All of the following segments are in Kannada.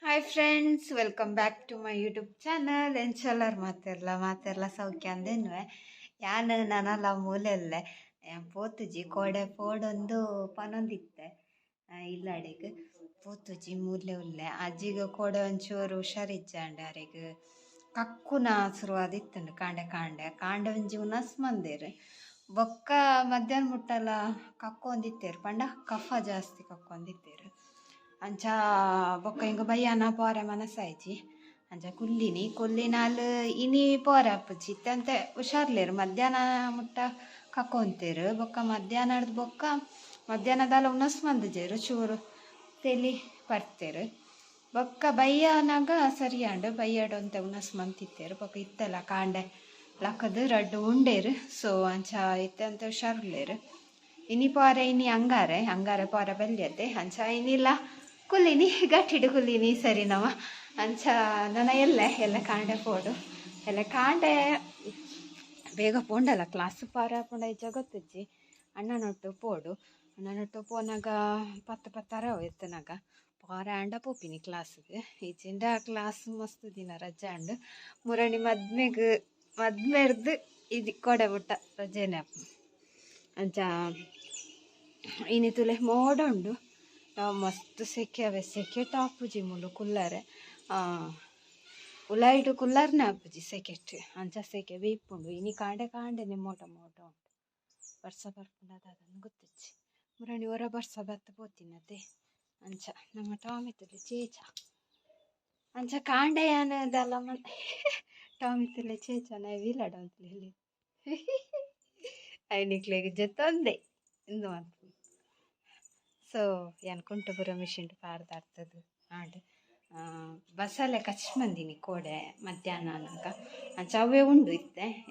Hi friends, welcome back to my YouTube channel. ಎಂಚಲ್ಲರು ಮಾತೆರ್ಲ ಸೌಖ್ಯ ಅಂದೇನುವೆ ನಾನಲ್ಲ ಮೂಲೆಯಲ್ಲೇ ಪೋತುಜಿ ಕೋಡೆ ಪೋಡೊಂದು ಪನೊಂದಿತ್ತೆ ಇಲ್ಲಡೆಗ್ ಪೋತುಜಿ ಮೂಲೆ ಉಲ್ಲೆ ಅಜ್ಜಿಗೆ ಕೋಡೆ ಒಂಚೂರು ಹುಷಾರಿಜ್ಜಾಂಡೆ ಅರೆಗ್ ಕಕ್ಕುನ ಶುರುವಾದಿತ್ತುಂಡು ಕಾಂಡೆ ಒಂಜಿ ಉನಸ್ ಮಂದೇರು ಬೊಕ್ಕ ಮಧ್ಯಾಹ್ನ ಮುಟ್ಟಲ ಕಕ್ಕೊಂದಿತ್ತೇರು ಪಂಡ ಕಫ ಜಾಸ್ತಿ ಕಕ್ಕೊಂದಿತ್ತೇರು ಅಂಚ ಬೊಕ್ಕ ಹಿಂಗ ಬಯ್ಯಾನ ಪೋರೆ ಮನಸ್ಸಾಯ್ಜಿ ಅಂಚ ಕೊಲ್ಲಿನಾಲ್ ಇನಿ ಪೋರೆ ಅಪ್ಪುಜಿ ಇತ್ತಂತೆ ಹುಷಾರ್ಲೇರು ಮಧ್ಯಾಹ್ನ ಮುಟ್ಟ ಕಕ್ಕೊಂತೇರು ಬೊಕ್ಕ ಮಧ್ಯಾಹ್ನದಾಲ ಉನಸ್ ಮಂದಿಜೇರು ಚೂರು ತೆಲಿ ಪರ್ತೇರು ಬೊಕ್ಕ ಬಯ್ಯನಾಗ ಸರಿಯಾಂಡು ಬಯ್ಯಾಡೊಂತೆ ಉನಸ್ ಮಂತಿತ್ತೇರು ಬೊಕ್ಕ ಇತ್ತೆಲ್ಲ ಕಾಂಡೆ ಲಕ್ಕದು ರಡ್ಡು ಉಂಡೇರು ಸೊ ಅಂಚ ಇತ್ತಂತೆ ಹುಷಾರ್ಲೇರು ಇನಿ ಪೋರೆ ಇನಿ ಅಂಗಾರೆ ಪೋರೆ ಬಲ್ಯತೆ ಅಂಚ ಇನಿಲ್ಲ ಕುಲ್ಲಿನಿ ಗಟ್ಟಿಡು ಕುಲ್ಲಿನಿ ಸರಿ ನವ ಅಂಚ ನನ್ನ ಎಲ್ಲ ಕಾಂಡೆ ಪೋಡು ಎಲ್ಲ ಕಾಂಡೆ ಬೇಗ ಪೋಂಡಲ್ಲ ಕ್ಲಾಸ್ ಪಾರ ಪೋಂಡ ಇಜ್ಜ ಗೊತ್ತಜ್ಜಿ ಅಣ್ಣನೊಟ್ಟು ಪೋನಾಗ ಪತ್ತರವ ಎತ್ತನಾಗ ಪಾರ ಆಂಡ ಪೋಪಿನಿ ಕ್ಲಾಸ್ಗೆ ಈಚಿಂದ ಕ್ಲಾಸ್ ಮಸ್ತ್ ದಿನ ರಜೆ ಅಂಡು ಮುರಣಿ ಮದ್ಮೆರ್ದು ಇದು ಕೊಡೆ ಬಿಟ್ಟ ರಜೆನೆ ಅಪ್ಪ ಅಂಚ ಇನಿ ತುಲೆ ಮೋಡ ಉಂಡು ಮಸ್ತ್ ಸೆಕೆ ಟಾಪುಜಿ ಮುಲು ಕುಲ್ಲರೆ ಉಲಾಯಿಡು ಕುಲ್ಲರ್ನೆ ಆಪುಜಿ ಸೆಕೆಟ್ ಅಂಚ ಸೆಕೆ ಬೀಪುಂಡು ಇನಿ ಕಾಂಡೆನೆ ಮೋಟ ಉಂಟು ಬರ್ಸ ಬರ್ಪುಂಡು ಅದನ್ನು ಗೊತ್ತಿಜ್ಜಿ ಮುರಣಿ ಹೊರ ಬರ್ಸ ಬತ್ತ ಪೋತಿನತೆ ಅಂಚ ನಮ್ಮ ಟಾಮಿತುಲೆ ಚೇಚ ಅಂಚ ಕಾಂಡೆಯಾನದಲ್ಲ ಟಾಮಿತುಲೆ ಚೇಚ ನೈವಿಲಡ ಅಂತಲೇ ಹೇಳಿ ಐನಿಕ್ಲೆಗೆ ಜೊತ್ತೊಂದೆ ಇಂದು ಅಂತ ಸೊ ಎನ್ಕೊಂಟು ಬರೋ ಮಿಷಿನ್ ಪಾರ್ದಾಡ್ತದೆ ಆಂಡ್ ಬಸಳೆ ಕಚ್ಮಂದಿನಿ ಕೋಡೆ ಮಧ್ಯಾಹ್ನ ಅನ್ನಕ ಅಂಚ ಅವೇ ಉಂಡು ಇತ್ತೆ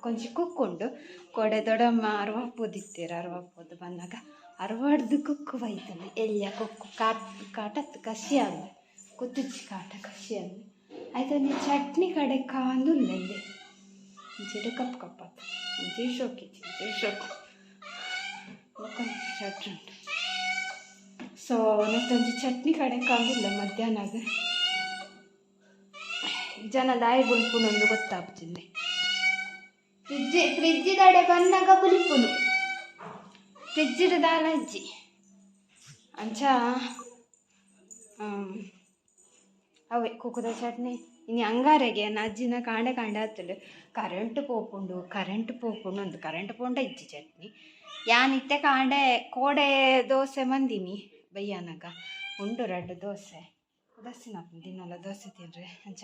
ಕೊಂಚ ಕುಕ್ಕು ಕೋಡೆ ದೊಡ್ಡಮ್ಮ ಅರವಪ್ಪೋದು ಬಂದಾಗ ಅರವಡ್ದು ಕುಕ್ಕು ಬೈತಲ್ಲ ಎಳ್ಯ ಕುಕ್ಕು ಕಾಟತ್ತು ಕಸಿ ಅಂದು ಕುತ್ತುಚ್ಚಿ ಕಾಟ ಕಸಿ ಅಂದು ಆಯ್ತು ನೀ ಚಟ್ನಿ ಕಡೆ ಕಾಂದುಲ್ಲೆಲ್ಲಿ ಇಂಚಿಡು ಕಪ್ಪತ್ತ ಇಂಚಿ ಶೋಕಿ ಚಟ್ನಿ ಉಂಟು ಸೊ ಮತ್ತೊಂದು ಚಟ್ನಿ ಕಡೆ ಕಾಂದಿಲ್ಲ ಮಧ್ಯಾಹ್ನಗ ಜನ ದಾಯಿ ಬುಲ್ಪುನೊಂದು ಗೊತ್ತಾಗ್ತಿದ್ದೆ ಫ್ರಿಜ್ಜಿದಡೆ ಬಂದಾಗ ಬುಲ್ಪುನು ಫ್ರಿಜ್ಜಿದ ದಾಲ ಅಜ್ಜಿ ಅಂಚ ಅವೇ ಕುಕ್ಕುದ ಚಟ್ನಿ ಇನ್ನು ಅಂಗಾರೆಗೆ ಅಜ್ಜಿನ ಕಾಂಡೆ ಹತ್ತಲು ಕರೆಂಟ್ ಪೋಪುಂಡು ಒಂದು ಕರೆಂಟ್ ಪೋಂಡ ಇಜ್ಜಿ ಚಟ್ನಿ ಯಾನಿತ್ತೆ ಕಾಂಡೆ ಕೋಡೆ ದೋಸೆ ಮಂದಿನಿ ಬಯ್ಯಾನಾಗ ಉಂಡು ರಡ್ಡು ದೋಸೆ ದಸಿನಪ್ಪ ದಿನಲ್ಲ ದೋಸೆ ತಿನ್ರಿ ಅಂಚ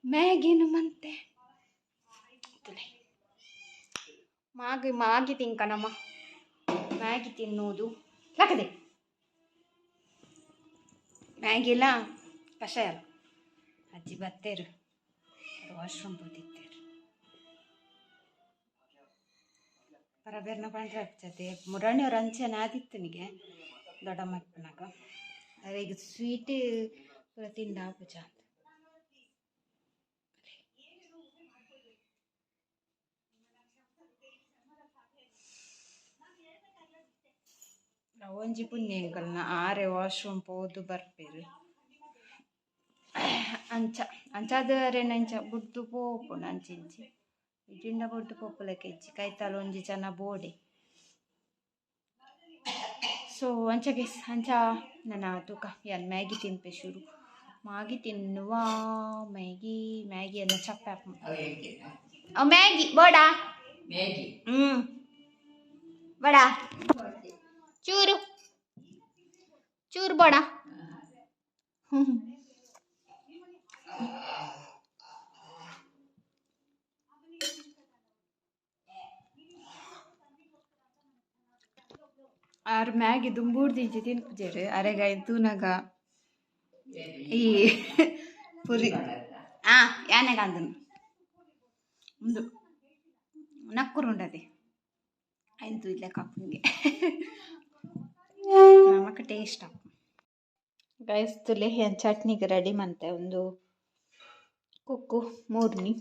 ಮ್ಯಾಗಿನು ಮಂತೆ ಮಾಗಿ ತಿನ್ಕನಮ್ಮ ಮ್ಯಾಗಿ ತಿನ್ನೋದು ಲಕ್ಕದೆ ಮ್ಯಾಗಿಲ್ಲ ಕಷಾಯ ಅಜ್ಜಿ ಬತ್ತೇರು ವಾಶ್ರೂಮ್ ಹೋದಿತ್ತೇರು ಪರಬೇರ್ನ ಪಂಡ್ರೆ ಹಚ್ಚತೆ ಮುರಣಿಯವ್ರು ಅಂಚೆನ ಆದಿತ್ತನಿಗೆ ದೊಡ್ಡ ಮಕ್ಕನಾಗ ಅದೇ ಈಗ ಸ್ವೀಟ್ ತಿಂಡ ಪೂಜ ಅಂತ ಒಂಜಿ ಪುಣ್ಯಂಕಲ್ನ ಆರೆ ವಾಶ್ರೂಮ್ ಪೋದು ಬರ್ಪೇರು ಅಂಚಾದರೇನ ಅಂಚ ಬುಡ್ದು ಪೋಪುಂಡು ಅಂಚಿಂಚಿ ಜಿಂಡ ಬೊಡ್ಡು ಪೋಪುಲಕ್ಕೆ ಇಜ್ಜಿ ಕೈತಾಲ ಒಂಜಿ ಜನ ಬೋಡೆ ಸೊ ಅಂಚ ನನ್ನ ತೂಕ ಯಾನ್ ಮ್ಯಾಗಿ ತಿನ್ಪೆ ಶುರು ಮಾಗಿ ತಿನ್ನುವ ಮ್ಯಾಗಿ ಎಲ್ಲ ಚಪ್ಪ ಮ್ಯಾಗಿ ಬೋಡ ಬಡ ಚೂರು ಬೋಡ ಆರು ಮ್ಯಾಗಿ ದುಂಬೂಡ್ದಿಜ್ಜಿ ತಿನ್ಪುಜೇರು ಅರೆಗಾಯಿ ತೂನಗ ಈ ಪುರಿ ಯಾನೆಗ ಅಂದನು ಒಂದು ನಕ್ಕುರುಂಡದೆ ಆಯ್ತು ಇಲ್ಲ ಕಪ್ಪಂಗೆ ನಮಕ್ಕೆ ಟೇಸ್ಟ್ ಗೈಸ್ ತುಲೆ ಏನು ಚಟ್ನಿಗೆ ರೆಡಿ ಮಂತೆ ಒಂದು ಕುಕ್ಕು ಮೂರ್ನಿ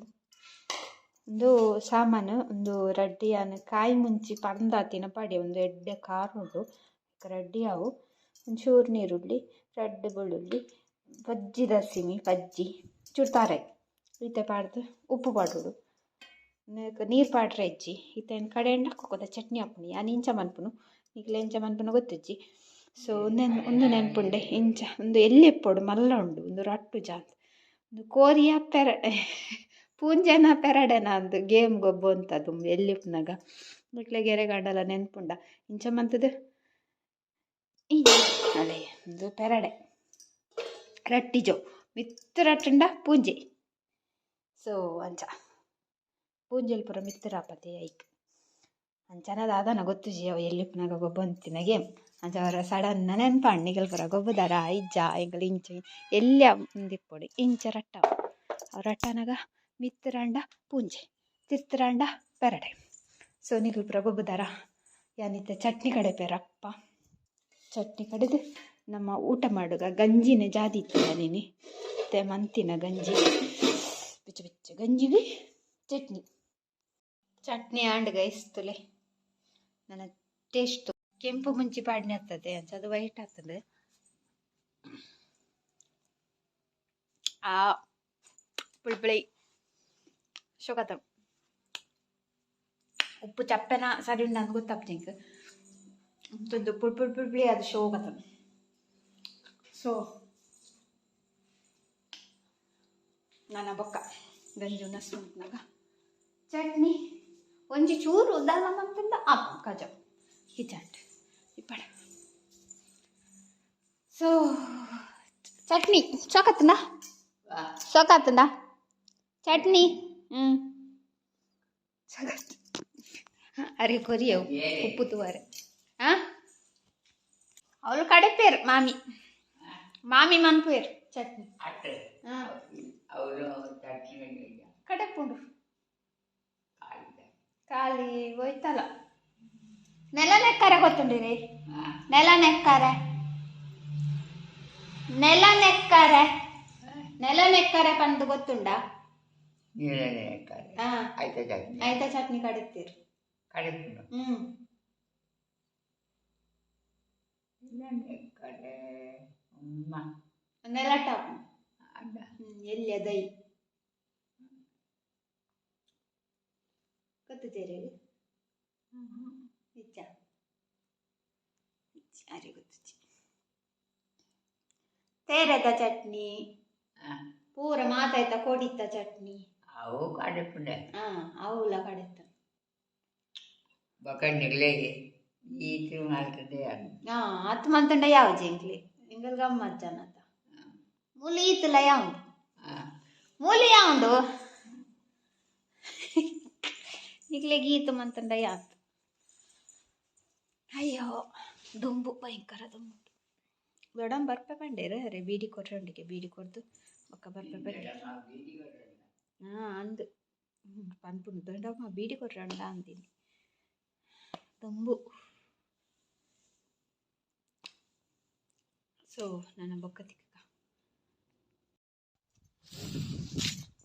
ಒಂದು ಸಾಮಾನು ಒಂದು ರಡ್ಡಿಯಾನ ಕಾಯಿ ಮುಂಚಿ ಪಂದಾತಿನ ಪಡೆ ಒಂದು ಎಡ್ಡೆ ಕಾರುಂಡು ರಡ್ಡಿ ಅವು ಒಂಚೂರು ನೀರುಳ್ಳಿ ರೆಡ್ ಬೆಳ್ಳುಳ್ಳಿ ಬಜ್ಜಿ ದಸಿಮಿ ಬಜ್ಜಿ ಚುಡ್ತಾರೆ ಈತೆ ಪಾಡ್ದು ಉಪ್ಪು ಪಾಡೋಡು ನೀರು ಪಾಡ್ರೆ ಇಜ್ಜಿ ಈತನ ಕಡೆ ಹಾಕೋದ ಚಟ್ನಿ ಹಾಪುನಿ ನಾನು ಇಂಚ ಮನ್ಪುನು ಈಗಲೇ ಇಂಚ ಮನ್ಪುನ ಗೊತ್ತಿಜ್ಜಿ. ಸೊ ಒಂದು ನೆನ್ಪುಂಡೆ ಇಂಚ ಒಂದು ಎಲ್ಲಿ ಎಪ್ಪೋಡು ಮಲ್ಲ ಉಂಡು ಒಂದು ರಟ್ಟು ಜಾಂತ್ ಒಂದು ಕೋರಿಯ ಪೂಂಜನ ಪೆರಡೆನ ಅಂದು ಗೇಮ್ ಗೊಬ್ಬು ಅಂತದು ಎಲ್ಲಿಪ್ನಾಗ ಮಕ್ಳಿಗೆ ಗೆರೆಗಾಡಲ್ಲ ನೆನ್ಪುಂಡ ಇಂಚ ಮಂತದು ಅಲೆ ಒಂದು ಪೆರಡೆ ರಟ್ಟಿಜೋ ಮಿತ್ತು ರಟ್ಟುಂಡ ಪೂಂಜೆ. ಸೊ ಅಂಚ ಪೂಂಜೆಲ್ ಪೂರ ಮಿತ್ತರಾಪತಿ ಐಕ್ ಅಂಚನದ ಅದನ ಗೊತ್ತು ಜಿ ಅವ ಎಲ್ಲಿಪ್ನಾಗ ಗೊಬ್ಬ ಅಂತಿನ ಗೇಮ್ ಅಂಚ ಅವರ ಸಡನ್ನ ನೆನ್ಪಣ್ಣಿಗಲ್ ಪುರ ಗೊಬ್ಬದಾರ ಇಜ್ಜ ಎಂಗಲ್ ಇಂಚ ಎಲ್ಲಿ ಮುಂದಿಪ್ಪೊಡಿ ಇಂಚ ರಟ್ಟ ಅವ ರಟ್ಟನಾಗ ಮಿತ್ತರಂಡ ಪೂಂಜೆ ತಿರ್ತರಂಡ ಪೆರಡೆ. ಸೊ ನಿಗಲ್ ಪುರ ಗೊಬ್ಬದಾರ ಯಾನಿತ್ತ ಚಟ್ನಿ ಕಡೆ ಪೇರಪ್ಪ ಚಟ್ನಿ ಕಡೆದು ನಮ್ಮ ಊಟ ಮಾಡುಗ ಗಂಜಿನ ಜಾದಿ ಇತ್ತಲ್ಲ ನೀನು ಮತ್ತೆ ಮಂತಿನ ಗಂಜಿ ಬಿಚ್ಚ ಬಿಚ್ಚ ಗಂಜಿಗೆ ಚಟ್ನಿ ಚಟ್ನಿ ಆಂಡ್ ಗೈಸ್ತಲೆ ನನ್ನ ಟೇಸ್ಟು ಕೆಂಪು ಮುಂಚಿ ಪಾಡ್ನೆ ಆಗ್ತದೆ ಅಂಚ ಅದು ವೈಟ್ ಆಗ್ತದೆ. ಆ ಪುಳ್ಪುಳಿ ಶೋಕತ ಉಪ್ಪು ಚಪ್ಪೆನ ಸರಿ ಉಂಡು ಅಂತ ಗೊತ್ತಾಗ್ತಿಂಕ್ ಒಂದು ಪುಳ್ಪುಳಿ ಅದು ಶೋಕತ. ಸೊ ನನ್ನ ಬೊಕ್ಕ ಗಂಜಿ ಉನ್ನಸ್ನಾಗ ಚಟ್ನಿ ಒಂಜಿ ಚೂರು ಉದ್ದಾಲ ಮಂತಂದ ಅಪ್ಪ ಕಜ ಕಿಚಂಡ್ ಇಪ್ಪಡ. ಸೊ ಚಟ್ನಿ ಸೊಕತ್ತಂದ ಚಟ್ನಿ ಸೊಕತ್ ಅರೆ ಕೊರಿಯವು ಉಪ್ಪು ತುವಾರೆ ಅವಳು ಕಡೆಪೇರು ಮಾಮಿ ಮನ್ಪೇರು ಚಟ್ನಿ ಕಡೆಪುಂಡು ಖಾಲಿ ಹೋಯ್ತಲ್ಲ. ನೆಲ ನೆಕ್ಕರೆ ಗೊತ್ತುಂಡಿರಿ ನೆಲ ನೆಕ್ಕರೆ ಪಂದು ಗೊತ್ತುಂಡ ಆಯ್ತ ಚಟ್ನಿ ಕಡಿತೀರಿ ನೆಲ ಟಾಪ್ ಎಲ್ಲಿ ಅದೈ ಗೊತ್ತಿದ್ದೀರಿ ನಿಜ ಅರೆ ಗೊತ್ತು ತೇರದ ಚಟ್ನಿ ಪೂರ ಮಾತಾಯ್ತ ಕೊಡಿತ್ತ ಚಟ್ನಿ ಅವು ಕಡೆಪುಂಡೆ ಅವಳ ಕಡೆತ್ತ ಬಕಂಡಿಗ್ಲೇ ಈತು ಮಾಡ್ತದೆ ಹತ್ತು ಮಂತಂಡ ಯಾವ ಜಂಕ್ಲಿ ಎಂಗಲ್ ಗಮ್ಮತ್ ಜನತ ಮೂಲಿ ಈತಲ ಯಾವುದು ಮೂಲಿ ಯಾವುದು ಈಗಲೇ ಗೀತು ಮಂತಂಡ ಯಾತು ಅಯ್ಯೋ ದುಂಬು ಭಯಂಕರ ದುಂಬು ದೊಡ್ಡ ಬರ್ಪೆ ಪಂಡೇರು ಅರೆ ಬೀಡಿ ಕೊಟ್ರೊಂಡಿಗೆ ಬೀಡಿ ಕೊಡ್ದು ಒಕ್ಕ ಬರ್ಪೆ ಪಂಡೆ ಅಂದು ಪನ್ಪುಂಡು ದೊಡ್ಡಮ್ಮ ಬೀಡಿ ಕೊಟ್ರಂಡ ಅಂತೀನಿ ದುಂಬು. ಸೊ ನನ್ನ ಬೊಕ್ಕ ತಿಕ್ಕ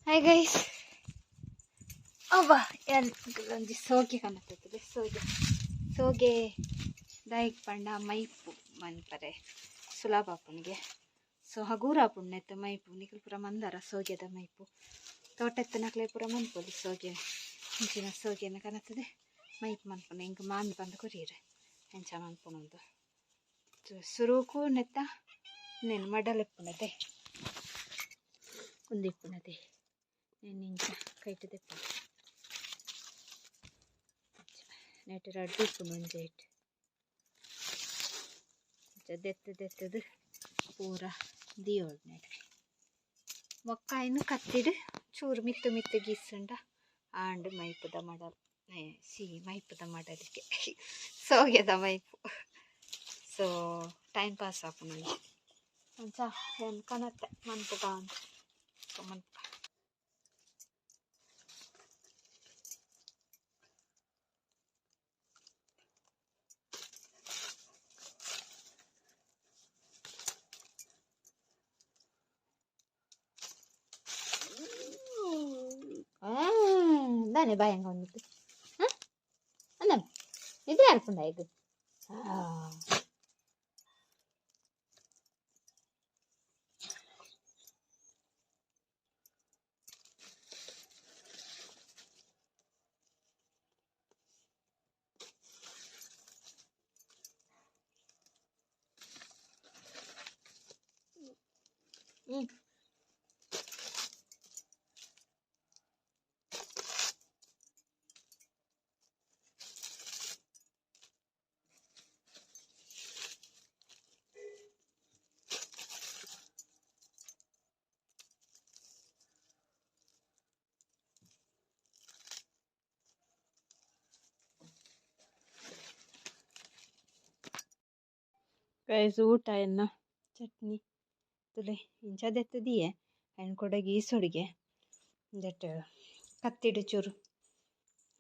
ಹಾಯ್ ಗೈಸ್ ಅವ್ವ ಒಂಜಿ ಸೋಗೆ ಕಾಣುತ್ತದೆ ಸೋಗೆ ದಾಯಿಕ್ ಪಂಡ ಮೈಪು ಮನ್ಪರೆ ಸುಲಭ ಪುಣಿಗೆ. ಸೊ ಹಗೂರ ಪುಣ್ಯತ್ತು ಮೈಪು ನಿಖಲ್ ಪುರ ಮಂದಾರ ಸೋಗೆದ ಮೈಪು ತೋಟತ್ತು ನಕ್ಲೆ ಪುರ ಮನ್ಪೊಲಿ ಸೋಗೆ ಇಂಚಿನ ಸೋಗೆನ ಕಾಣುತ್ತದೆ ಮೈಪು ಮನ್ಪುನ ಹಿಂಗೆ ಮಾಮಿ ಬಂದು ಕೊರಿಯರೆ ಹೆಂಚ ಮನ್ಪುಣಂದು ಸುರುಕು ನೆತ್ತ నేను ಮಡಲೆಪ್ಪುನದೆ ಕುಂದಿಪ್ಪುನದೆ నేను ఇంಚ కైట్ తెప్ప నెట్ రడ్డు పునుంజేట్ దెత్తదు పూర దియోడ్ నెట్ మొక్కాయను కత్తిడు చూరు మిత్తు గీస్తుండ ఆండ్ మైపుದ ಮಡಲ್ ಮೈಪುದ ಮಡಲಿಗೆ ಸೋಗೆದ ಮೈಪು. ಸೊ ಟೈಮ್ ಪಾಸ್ ಆಪುನ ಅಂಚ ಏನು ಕನತ್ತೆ ಮನ್ಪುಗ ಅಂತ ಮನ್ಪುಗ దాని భయంగా ఉంది అన్నం ఇది అనుకున్నా ఇది ಗೈಸ್ ಊಟ ಎನ್ನ ಚಟ್ನಿ ತುಲೆ ಇಂಚದೆತ್ತದಿಯೇ ಆ್ಯಂಡ್ ಕೂಡ ಗೀಸೊಡಿಗೆ ದಟ್ ಕತ್ತಿಡು ಚೂರು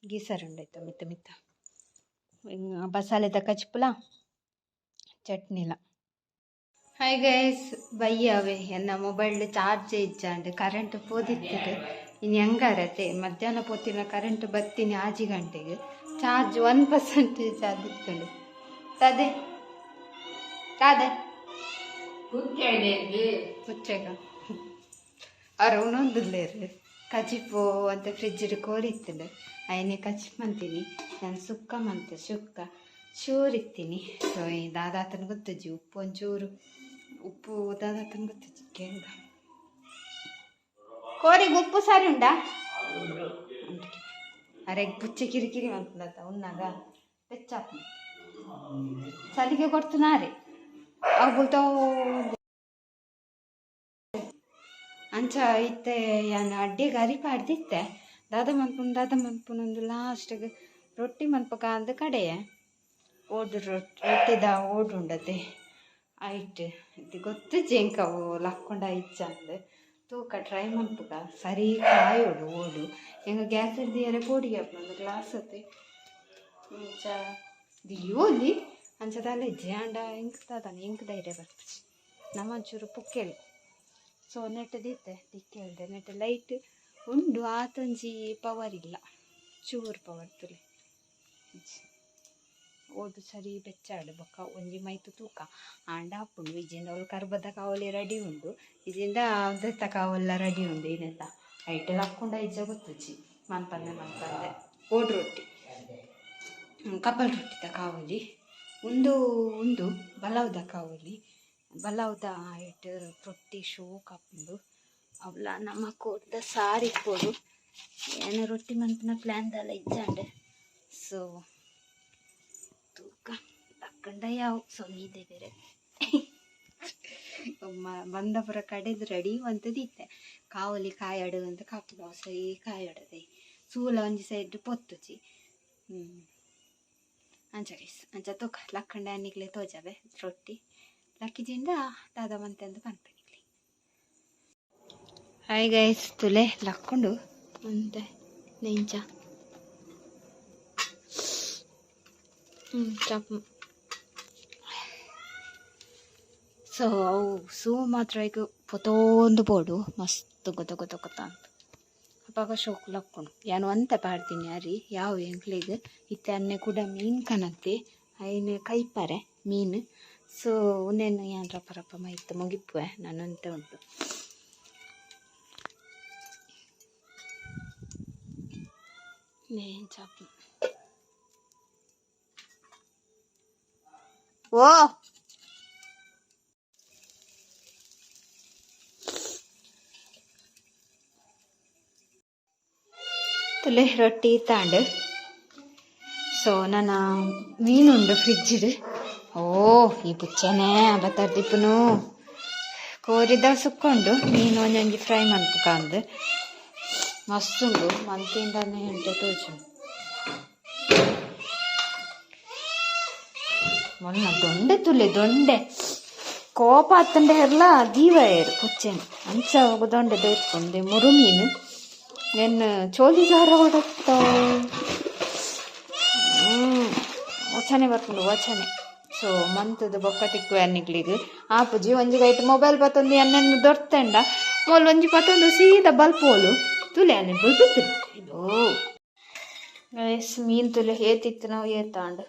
ಗೀಸರುಂಡಾಯ್ತು ಮಿತ್ತ ಮಿತ್ತ ಬಸಾಲೆ ತಕ್ಕಚ್ಪುಲ ಚಟ್ನಿಲ. ಹಾಯ್ ಗೈಸ್ ಬಯ್ಯಾವೆ ಎನ್ನ ಮೊಬೈಲ್ ಚಾರ್ಜ್ ಇಜ್ಜಾಂಡ್ ಕರೆಂಟ್ ಪೋದಿತ್ತಿಗೆ ಇನ್ನು ಹೆಂಗಾರತೆ ಮಧ್ಯಾಹ್ನ ಪೋತಿನ ಕರೆಂಟ್ ಬತ್ತೀನಿ 6 ಗಂಟೆಗೆ ಚಾರ್ಜ್ 1% ಆದಿತ್ತುಂಡು ತದೆ ಕಾದೆ ಮುಚ್ಚೆಗ ಅವ್ರು ಉಣೊಂದುಲ್ಲೇರು ಕಚಿಪು ಅಂತ ಫ್ರಿಜ್ಜ್ ಕೋರಿತ್ತಂಡು ಅಯ್ಯನೇ ಕಚಿ ಮಂತೀನಿ ನಾನು ಸುಕ್ಕ ಮಂತೆ ಸುಕ್ಕ ಚೂರಿತ್ತೀನಿ. ಸೊ ಈ ದಾದಾತನ ಗೊತ್ತಜ್ಜಿ ಉಪ್ಪು ಒಂಚೂರು ಉಪ್ಪು ದಾದಾತನ ಗೊತ್ತಜ್ಜಿ ಕೇಂಗ ಕೋರಿಗೆ ಉಪ್ಪು ಸಾರಿ ಉಂಡಾ ಅರೆ ಪುಚ್ಚೆ ಕಿರಿಕಿರಿ ಮಂತದ ಉನ್ನಾಗ ಬೆಚ್ಚಾಪ ಸಲಿಗೆ ಕೊಡ್ತು ನಾರೆ ಆಗ್ಬಿಡ್ತಾವ ಅಂಚ ಇತ್ತೆ ಯಾನು ಅಡ್ಡಿಗೆ ಅರಿಪ ಅಡ್ದಿತ್ತೆ ದಾದ ಮನ್ಪುನೊಂದು ಲಾಸ್ಟಿಗೆ ರೊಟ್ಟಿ ಮನ್ಪಕ ಅಂದ ಕಡೆ ರೊಟ್ಟಿದ ಓಡು ಉಂಡತೆ ಆಯ್ತು ಇದು ಗೊತ್ತು ಜೇಂಕವು ಲಕ್ಕೊಂಡ ಇಚ್ಚಂದು ತೂಕ ಟ್ರೈ ಮನ್ಪಕ ಸರಿ ಕಾಯೋಡು ಓಡು ಹೆಂಗ ಗ್ಯಾಸ್ ಹಿಡ್ದಿಯಾರೆ ಪೋಡಿಗೆ ಒಂದು ಗ್ಲಾಸ್ ಅತ್ತೆ ಅಂಚ ದಿಯೋಲಿ ಅಂಚದಲ್ಲ ಜಾಂಡ ಇಂಕ್ತಾನೆ ಇಂಕ್ ಧೈರ್ಯ ಬರ್ತದೆ ನಮ್ಮ ಒಂಚೂರು ಪುಕ್ಕೇಳಿ ಸೊ ನೆಟ್ಟದಿತ್ತೆ ದಿಕ್ಕೇಳ್ದೆ ನೆಟ್ಟ ಲೈಟ್ ಉಂಡು ಆತೊಂಜಿ ಪವರ್ ಇಲ್ಲ ಚೂರು ಪವರ್ ತುಲೆ ಓದು ಸರಿ ಬೆಚ್ಚಾಡು ಬೊಕ್ಕ ಒಂಜಿ ಮೈತು ತೂಕ ಆಂಡ ಹಾಪುಂಡು ಇಜಿಂದ ಅವಳು ಕರ್ಬದ ಕಾವಲಿ ರೆಡಿ ಉಂಡು ಇಜಿಂದ ದತ್ತ ಕಾವಲ್ಲ ರೆಡಿ ಉಂಡು ಇನ್ನೆತ್ತ ಐಟೆಲ್ಲ ಹಾಕ್ಕೊಂಡ ಇಜ್ಜ ಗೊತ್ತುಚ್ಚಿ ಮನ್ಪಂದೆ ಓಡು ರೊಟ್ಟಿ ಕಪಲ್ ರೊಟ್ಟಿದ ಕಾವಲಿ ಉಂದು ಬಲವ್ದ ಕಾವಲಿ ಬಲವ್ದ ಐಟ್ ರೊಟ್ಟಿ ಶೋ ಕಾಪುಂಡು ಅವಳ ನಮ್ಮ ಕೊಡ್ದ ಸಾರಿ ಕೊಡು ಏನೋ ರೊಟ್ಟಿ ಮನ್ಪನ ಪ್ಲ್ಯಾನ್ದಲ್ಲ ಇಜ್ಜಂಡೆ ಸೊ ತೂಕ ತಕ್ಕಂಡ ಯಾವ ಸೊ ಇದೆ ಬೇರೆ ಬಂದಪುರ ಕಡೆದು ರೆಡಿ ಅಂತದಿತ್ತೆ ಕಾವಲಿ ಕಾಯಾಡು ಅಂತ ಕಾಪುಡು ಸರಿ ಕಾಯಾಡದೆ ಸೂಲ ಒಂಜಿ ಸೈಡ್ ಪೊತ್ತುಚಿ ಅಂಚ ಗೈಸ್ ಅಂಚ ತೂಕ ಲಕ್ಕಂಡ ಅನ್ನಿಗ್ಲೆ ತೋಜವೆ ರೊಟ್ಟಿ ಲಕ್ಕಿಜಿಂದ ದಾದ ಮಂತೆ ಅಂತ ಪನ್ಪೆನಿಗ್ಲಿ. ಹಾಯ್ ಗೈಸ್ ತುಲೆ ಲಕ್ಕೊಂಡು ಅಂತೆ ನೆಂಚ ಚಾಪ್ ಸೊ ಅವು ಸೂ ಮಾತ್ರ ಈಗ ಪೊತೊಂದು ಬೋಡು ಮಸ್ತ್ ಗೊತ್ತ ಅಂತ ಅಪ್ಪಾಗ ಶೋಕು ಲಕ್ಕೊಂಡು ಯಾನು ಅಂತ ಪಾಡ್ತೀನಿ ಯಾರಿ ಯಾವ ಎಂಕ್ಲಿಗೆ ಇತ್ತೆ ಅನ್ನೆ ಕೂಡ ಮೀನು ಕನತ್ತೆ ಐನೆ ಕೈಪಾರೆ ಮೀನು ಸೊ ಉನ್ನೇನು ಯಾನ್ ರಪ್ಪ ಮೈತ್ತು ಮುಗಿಪುವೆ ನಾನಂತ ಉಂಟು ನೇನ್ ಚಾಪು ಓ ತುಲೆ ರೊಟ್ಟಿ ತಾಂಡು ಸೊ ನನ್ನ ಮೀನುಂಡು ಫ್ರಿಜ್ಜಿಡು ಓ ಈ ಪುಚ್ಚನೆ ಬತ್ತರ್ದಿಪ್ಪುನು ಕೋರಿದ ಸುಕ್ಕೊಂಡು ಮೀನು ಒಂಜೊಂಜಿ ಫ್ರೈ ಮನ್ಪುಕ ಅಂದು ಮಸ್ತುಂಡು ಮಂತಿಂದಾನೆ ಎಂಟೆ ತೋಜು ಮೊನ್ನ ದೊಂಡೆ ತುಲೆ ದೊಂಡೆ ಕೋಪ ಹತ್ತಂಡೆ ಎಲ್ಲ ದೀವ ಏರು ಪುಚ್ಚೆನೆ ಅಂಚ ಹೋಗು ದೊಂಡೆ ದೋತ್ಕೊಂಡೆ ಮುರು ಮೀನು ಏನು ಚೋಲಿ ಜಾರ ಹೊಡತ್ತ ವಚನೆ ಬರ್ಕೊಂಡು ವಚನೆ ಸೊ ಮಂತದ ಬೊಕ್ಕ ತಿಕ್ಕು ಅನ್ನಿಗ್ಲಿಗೆ ಆಪುಜಿ ಒಂಜಿ ಗೈಟ್ ಮೊಬೈಲ್ ಬತ್ತೊಂದು ಎಣ್ಣೆನ್ನು ದೊರ್ತಂಡ ಮೊಲ್ ಒಂಜಿ ಪತ್ತೊಂದು ಸೀದಾ ಬಲ್ಪೋಲು ತುಲೆ ಅನ್ನಿ ಬುಲ್ಬಿತ್ತು ಇದು ಮೀನು ತುಲೆ ಏತಿತ್ತು ನಾವು ಏತಾಂಡು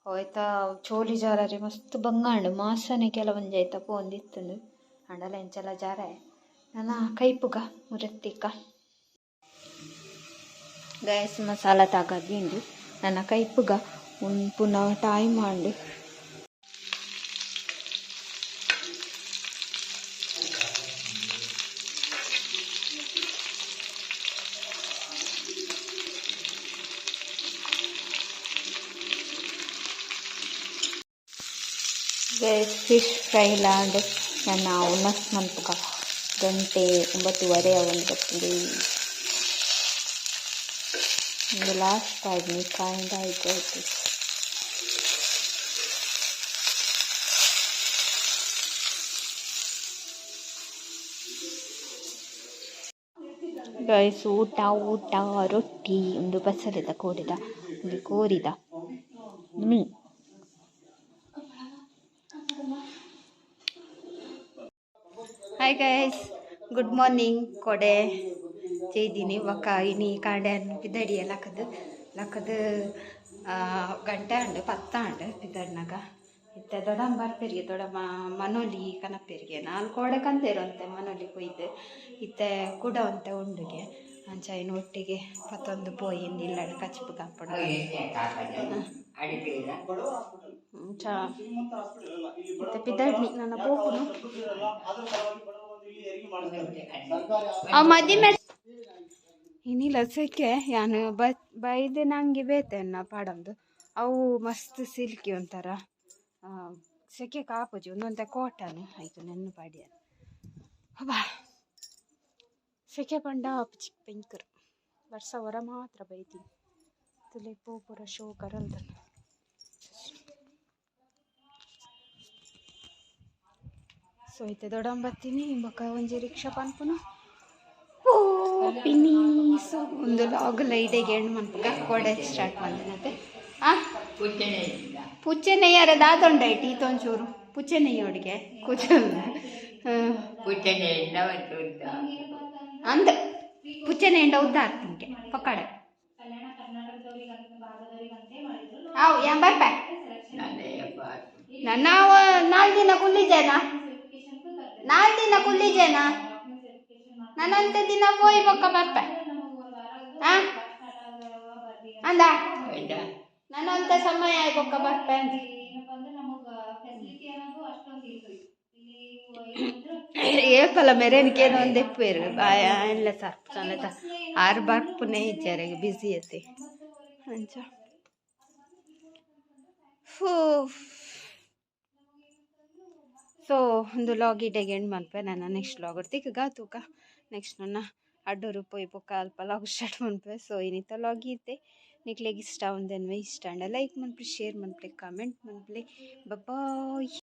ಹೋಯ್ತಾ ಚೋಲಿ ಜಾರರಿ ಮಸ್ತ್ ಬಂಗಾಂಡು ಮಾಸನೆ ಕೆಲವೊಂಜಿ ಆಯ್ತಾ ಪೋಂದಿತ್ತುಂಡು ಅಂಡಲ ಎಂಚಲ ಜಾರ ನನ್ನ ಕೈಪುಗ ಮುರತ್ತಿಕ್ಕ ಗೈಸ್ ಮಸಾಲ ತಗದಿಂಡು ನನ್ನ ಕೈಪುಗ ಪುನಃ ಟೈಮ್ ಮಾಡಿ ಫಿಶ್ ಫ್ರೈ ಲಾಂಡ್ ನನ್ನ ಉನ್ನಸ್ ಮನ್ಪುಗ ಗಂಟೆ 9:30 ಒಂದು ಬರ್ತದೆ. ಒಂದು ಲಾಸ್ಟ್ ಟೈಮ್ ಕಾಯಿಂದ ಆಯ್ತು. ಗೈಸ್ ಊಟ ರೊಟ್ಟಿ ಒಂದು ಬಸಳೆದ ಕೋಡಿದ ಒಂದು ಕೋರಿದ ಹಾಯ್ ಗೈಸ್, ಗುಡ್ ಮಾರ್ನಿಂಗ್. ಕೊಡೆ ചെയ്തിനി ಒಕ್ಕ ಇನಿ ಕಾಂಡೆ ಪಿದಡಿಯ ಲಕ್ಕದ ಗಂಟೆ ಅಂಡು 10 ಅಂಡು ಪಿದಡ್ನಾಗ ಇತ್ತೆ ದೊಡಂಬರ್ ಪೆರಿಗೆ ದೊಡ ಮನೋಲಿ ಕನಪೆರಿಗೆ 4 ಕೋಡೆ ಕಂತೇರು ಅಂತೆ ಮನೋಲಿ ಕೊಯ್ದು ಇತ್ತೆ ಕುಡ ಅಂತೆ ಉಂಡುಗೆ ಅಂಚಾಯಿನ ಒಟ್ಟಿಗೆ ಪತ್ತೊಂದು ಪೋಯಿಂದು ಇಲ್ಲಾಡು ಕಚ್ಪು ಕಾಪಡ ಚಾ ಇತ್ತೆ ಪಿದಡ್ನಿ ನನ್ನ ಪೋಪುನು ಮದಿಮೆ ಇನ್ನಿಲ್ಲ ಸೆಕೆ ಯಾನು ಬೈದೆ ನಂಗೆ ಬೇತೆನ್ನ ಪಾಡಂದು ಅವು ಮಸ್ತ್ ಸಿಲ್ಕಿ ಒಂಥರ ಸೆಕೆ ಕಾಪುಜಿ ಒಂದೊಂತೆ ಕೋಟನು ಆಯ್ತು ನೆನ್ನು ಪಾಡಿಯ ಬಾ ಸೆಕೆ ಪಂಡ ಚಿಕ್ಕ ಬೆಂಕರು ವರ್ಷ ಹೊರ ಮಾತ್ರ ಬೈತೀನಿ ತುಲೆ ಪೂಪುರ ಶೋ ಕರಲ್ದನು. ಸೊ ಐತೆ ದೊಡ್ಡಂಬತ್ತೀನಿ ಬೊಕ್ಕ ಒಂಜಿ ರಿಕ್ಷಾ ಪನ್ಪುನು ಓ ಪಿನಿ. ಸೊ ಒಂದು ಲಾಗ್ ಲೈಡೆಗೆ ಹೆಣ್ಣು ಮನ್ಪುಗ ಕೋಡೆ ಸ್ಟಾರ್ಟ್ ಮಾಡಿನತೆ ಪುಚ್ಚೆ ನೆಯ್ಯಾರ ದಾದೊಂಡಾಯ್ತು ಈತೊಂಚೂರು ಪುಚ್ಚೆ ನೆಯ್ಯೋಡಿಗೆ ಕೂಚೊಂದು ಅಂದ ಪುಚ್ಚೆ ನೆಂಡ ಉದ್ದ ಹಾಕ್ತಿಂಗೆ ಪಕ್ಕಡೆ ಅವು ಏನ್ ಬರ್ಪ ನಾವು 4 ದಿನ ಕುಲ್ಲಿಜೇನಾ ನನ್ನಂತೆ ದಿನ ಹೋಯ್ ಬೊಕ್ಕ ಬರ್ಪ ಅಂದ ನನ್ನಂತ ಸಮಯ ಬೊಕ್ಕ ಬರ್ಪ ಏಪಲ ಮೆರೆನಿಕೇನು ಒಂದು ಎಪ್ಪೇರು ಬಾಯ ಎಲ್ಲ ಸರ್ಪ್ ಸಮೇತ 6 ಬರ್ಪುನೇ ಇದ್ದಾರೆ ಬಿಸಿ ಐತಿ ಅಂಚ ಸೊ ಒಂದು ಲಾಗ್ ಇಡೆಗೆ ಎಂಡ್ ಮನ್ಪೆ ನನ್ನ ನೆಕ್ಸ್ಟ್ ಲಾಗ್ ತಿಕ್ಕ ತೂಕ ನೆಕ್ಸ್ಟ್ ನನ್ನ ಅಡ್ಡೂರು ಪೋಯ್ ಪೊಕ್ಕ ಅಲ್ಪ ಲಾಗ್ ಸ್ಟಾರ್ಟ್ ಮನ್ಪೆ. ಸೊ ಇನ್ನಿತ ಲಾಗ್ ಇತ್ತೆ ನಿಕ್ಲೆಗೆ ಇಷ್ಟ ಒಂದೇನು ಇಷ್ಟ ಅಂಡ ಲೈಕ್ ಮನ್ಪೆ, ಶೇರ್ ಮನ್ಪೆ, ಕಮೆಂಟ್ ಮನ್ಪೆ. ಬಾಯ್.